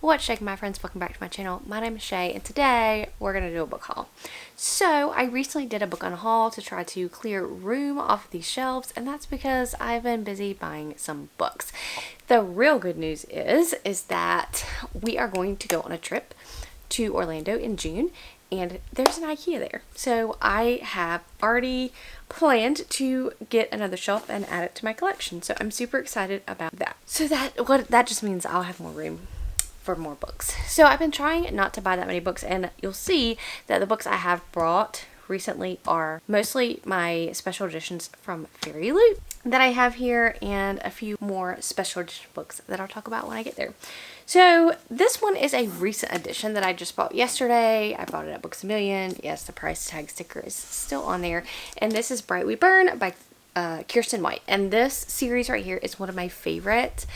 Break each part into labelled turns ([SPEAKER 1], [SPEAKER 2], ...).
[SPEAKER 1] What's shaking, my friends? Welcome back to my channel. My name is Shay, and today we're going to do a book haul. So I recently did a book on a haul to try to clear room off of these shelves, and that's because I've been busy buying some books. The real good news is that we are going to go on a trip to Orlando in June, and there's an IKEA there. So I have already planned to get another shelf and add it to my collection. So I'm super excited about that. So that just means I'll have more room for more books. So I've been trying not to buy that many books, and you'll see that the books I have brought recently are mostly my special editions from Fairy Loot that I have here, and a few more special edition books that I'll talk about when I get there. So this one is a recent edition that I just bought yesterday. I bought it at Books A Million. Yes, the price tag sticker is still on there. And this is Bright We Burn by Kiersten White. And this series right here is one of my favorite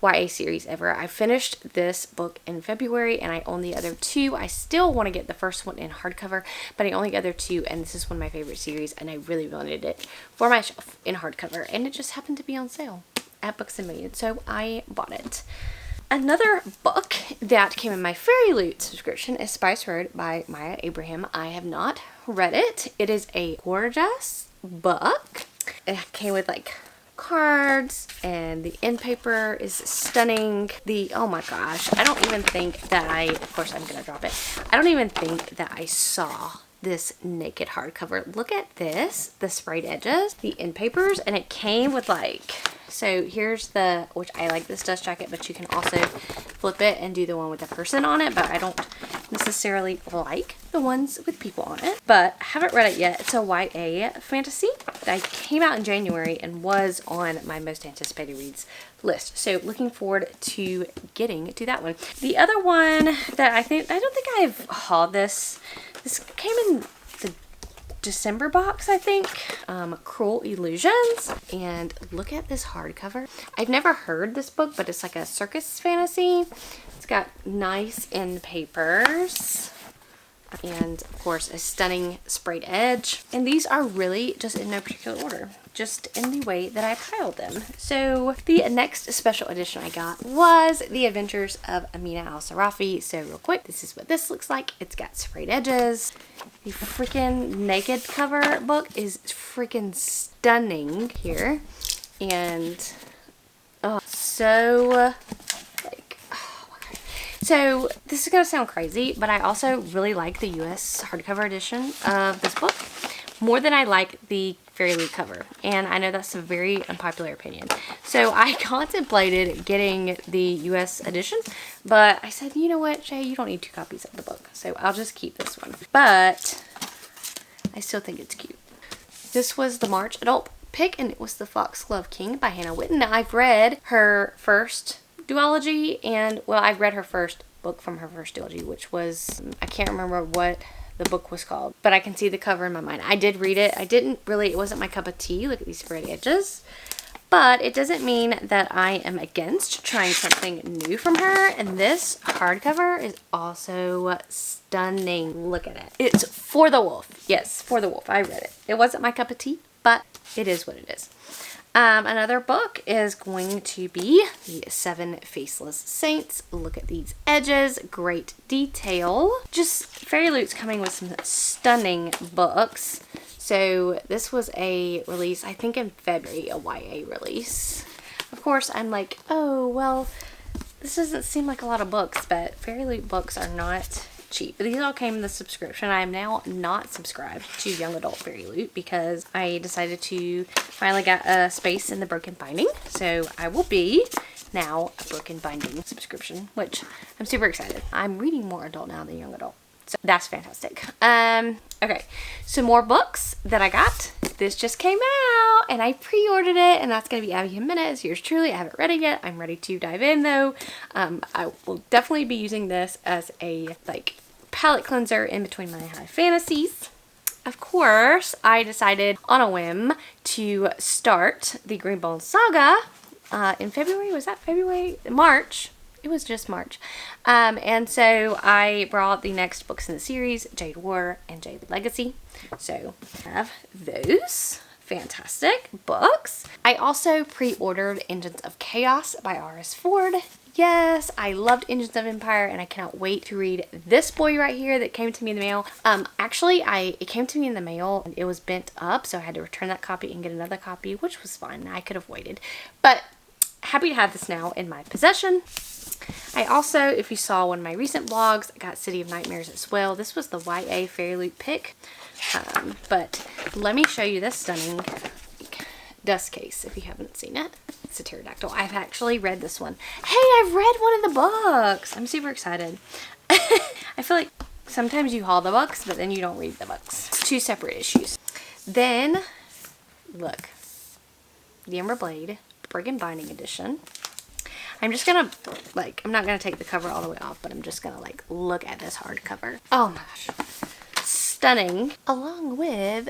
[SPEAKER 1] YA series ever. I finished this book in February and I own the other two. I still want to get the first one in hardcover, but I only got the other two, and this is one of my favorite series, and I really wanted it for my shelf in hardcover, and it just happened to be on sale at Books A Million, so I bought it. Another book that came in my Fairy Loot subscription is Spice Road by Maya Abraham. I have not read it. It is a gorgeous book. It came with like cards, and the end paper is stunning. Oh my gosh, I don't even think that of course I'm gonna drop it. I don't even think that I saw this naked hardcover. Look at this, the sprayed edges, the end papers, and it came with so here's which I like this dust jacket, but you can also flip it and do the one with the person on it, but I don't necessarily like the ones with people on it, but I haven't read it yet. It's a YA fantasy that came out in January and was on my most anticipated reads list. So looking forward to getting to that one. The other one that I don't think I've hauled this came in the December box, I think. Cruel Illusions. And look at this hardcover. I've never heard this book, but it's like a circus fantasy. It's got nice end papers, and of course a stunning sprayed edge. And these are really just in no particular order, just in the way that I piled them. So the next special edition I got was The Adventures of Amina Al-Sarafi. So real quick, this is what this looks like. It's got sprayed edges. The freaking naked cover book is freaking stunning here, and so so this is going to sound crazy, but I also really like the US hardcover edition of this book more than I like the Fairy Loot cover. And I know that's a very unpopular opinion. So I contemplated getting the US edition, but I said, you know what, Shay, you don't need 2 copies of the book. So I'll just keep this one. But I still think it's cute. This was the March adult pick, and it was The Foxglove King by Hannah Whitten. Now, I've read her first duology, and well, I've read her first book from her first duology, which was, I can't remember what the book was called, but I can see the cover in my mind. I did read it. It wasn't my cup of tea. Look at these sprayed edges. But it doesn't mean that I am against trying something new from her. And this hardcover is also stunning. Look at it. It's For the Wolf. Yes, For the Wolf. I read it. It wasn't my cup of tea, but it is what it is. Another book is going to be The Seven Faceless Saints. Look at these edges. Great detail. Just Fairy Loot's coming with some stunning books. So this was a release, I think in February, a YA release. Of course, I'm like, oh, well, this doesn't seem like a lot of books, but Fairy Loot books are not cheap. These all came in the subscription. I am now not subscribed to Young Adult Fairy Loot because I decided to finally get a space in the Broken Binding. So I will be now a Broken Binding subscription, which I'm super excited. I'm reading more adult now than young adult. So that's fantastic. Okay, some more books that I got. This just came out and I pre-ordered it, and that's going to be Abby Jimenez. Yours truly. I haven't read it yet. I'm ready to dive in though. I will definitely be using this as a palette cleanser in between my high fantasies. Of course, I decided on a whim to start the Greenbone Saga in February. Was that February? March. It was just March. And so I brought the next books in the series, Jade War and Jade Legacy. So I have those fantastic books. I also pre-ordered Engines of Chaos by R.S. Ford. Yes, I loved Engines of Empire, and I cannot wait to read this boy right here that came to me in the mail. Actually, it came to me in the mail and it was bent up, so I had to return that copy and get another copy, which was fine. I could have waited, but happy to have this now in my possession. I also, if you saw one of my recent vlogs, I got City of Nightmares as well. This was the YA Fairy Loot pick, but let me show you this stunning dust case if you haven't seen it. It's a pterodactyl. I've actually read this one. Hey, I've read one of the books. I'm super excited. I feel like sometimes you haul the books, but then you don't read the books. It's 2 separate issues. Then, look, The Ember Blade, Brigand Binding Edition. I'm just gonna, I'm not gonna take the cover all the way off, but I'm just gonna, look at this hardcover. Oh my gosh. Stunning. Along with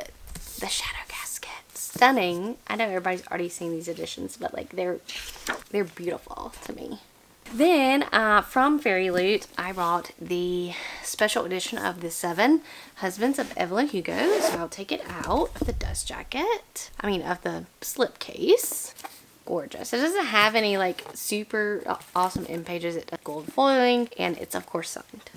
[SPEAKER 1] the Shadow Casket. Stunning. I know everybody's already seen these editions, but, they're beautiful to me. Then, from Fairy Loot, I bought the special edition of The 7 Husbands of Evelyn Hugo. So I'll take it out of the dust jacket. Of the slipcase. Gorgeous. It doesn't have any super awesome end pages. It does gold foiling, and it's of course signed.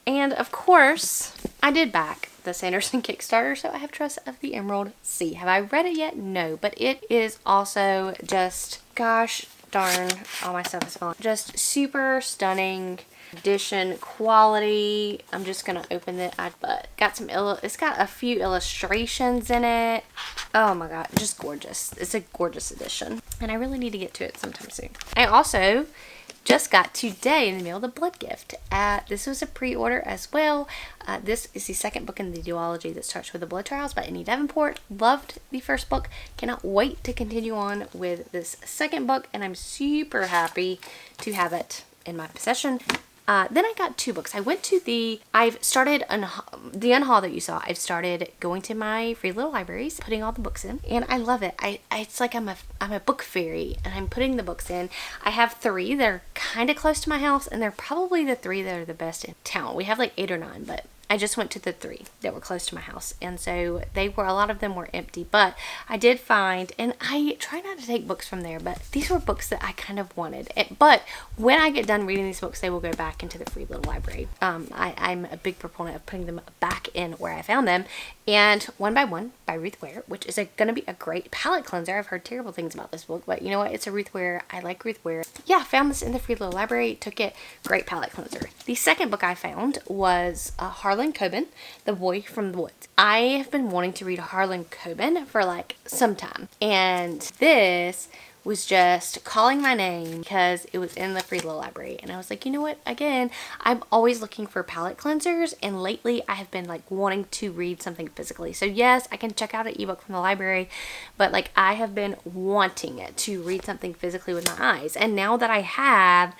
[SPEAKER 1] And of course, I did back the Sanderson Kickstarter, so I have Trust of the Emerald Sea. Have I read it yet? No, but it is also just, gosh darn, all my stuff is falling. Just super stunning edition quality. I'm just gonna open it. But got some it's got a few illustrations in it. Oh my god, just gorgeous. It's a gorgeous edition, and I really need to get to it sometime soon. I also just got today in the mail the Blood Gift. This was a pre-order as well. This is the second book in the duology that starts with the Blood Trials by Annie Davenport. Loved the first book. Cannot wait to continue on with this second book, and I'm super happy to have it in my possession. Then I got 2 books. I went to I've started the unhaul that you saw. I've started going to my free little libraries, putting all the books in, and I love it. It's like I'm a book fairy, and I'm putting the books in. I have 3 that are kind of close to my house, and they're probably the 3 that are the best in town. We have 8 or 9, but I just went to the 3 that were close to my house, and so a lot of them were empty, but I did find, and I try not to take books from there, but these were books that I kind of wanted. But when I get done reading these books, they will go back into the free little library. I'm a big proponent of putting them back in where I found them, and One by One by Ruth Ware, which is going to be a great palette cleanser. I've heard terrible things about this book, but you know what? It's a Ruth Ware. I like Ruth Ware. Yeah, found this in the free little library, took it, great palette cleanser. The second book I found was Harlan Coben, The Boy from the Woods. I have been wanting to read Harlan Coben for some time, and this was just calling my name because it was in the free little library, and I was like, you know what, again, I'm always looking for palette cleansers, and lately I have been wanting to read something physically. So yes, I can check out an ebook from the library, but I have been wanting to read something physically with my eyes, and now that I have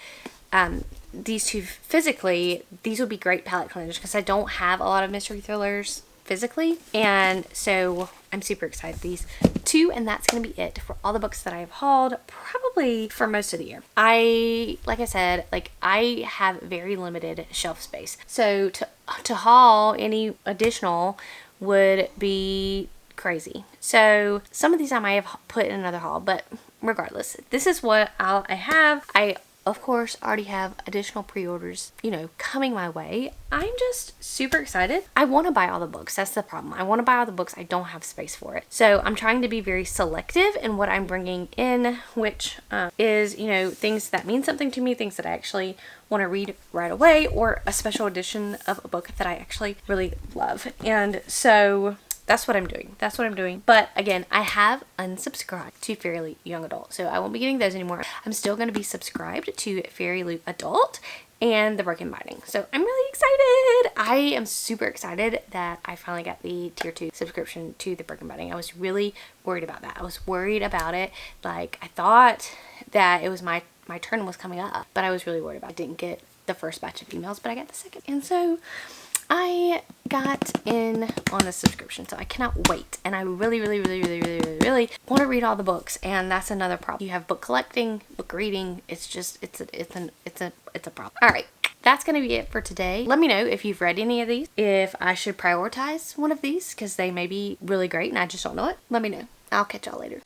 [SPEAKER 1] these 2 physically, these would be great palette cleansers because I don't have a lot of mystery thrillers physically, and so I'm super excited. These 2, and that's going to be it for all the books that I've hauled probably for most of the year. Like I said, I have very limited shelf space, so to haul any additional would be crazy. So some of these I might have put in another haul, but regardless, this is what I have. I of course already have additional pre-orders, coming my way. I'm just super excited. I want to buy all the books. That's the problem. I want to buy all the books. I don't have space for it. So I'm trying to be very selective in what I'm bringing in, which is, things that mean something to me, things that I actually want to read right away, or a special edition of a book that I actually really love. And so that's what I'm doing. That's what I'm doing. But again, I have unsubscribed to Fairy Loot Young Adult, so I won't be getting those anymore. I'm still going to be subscribed to Fairy Loot Adult and the Brigand Binding. So I'm really excited. I am super excited that I finally got the tier 2 subscription to the Brigand Binding. I was really worried about that. I was worried about it. I thought that it was my turn was coming up, but I was really worried about it. I didn't get the first batch of emails, but I got the second. And so I got in on a subscription, so I cannot wait, and I really want to read all the books, and that's another problem. You have book collecting, book reading. It's just it's a problem. All right, that's gonna be it for today. Let me know if you've read any of these, if I should prioritize one of these because they may be really great and I just don't know it. Let me know. I'll catch y'all later.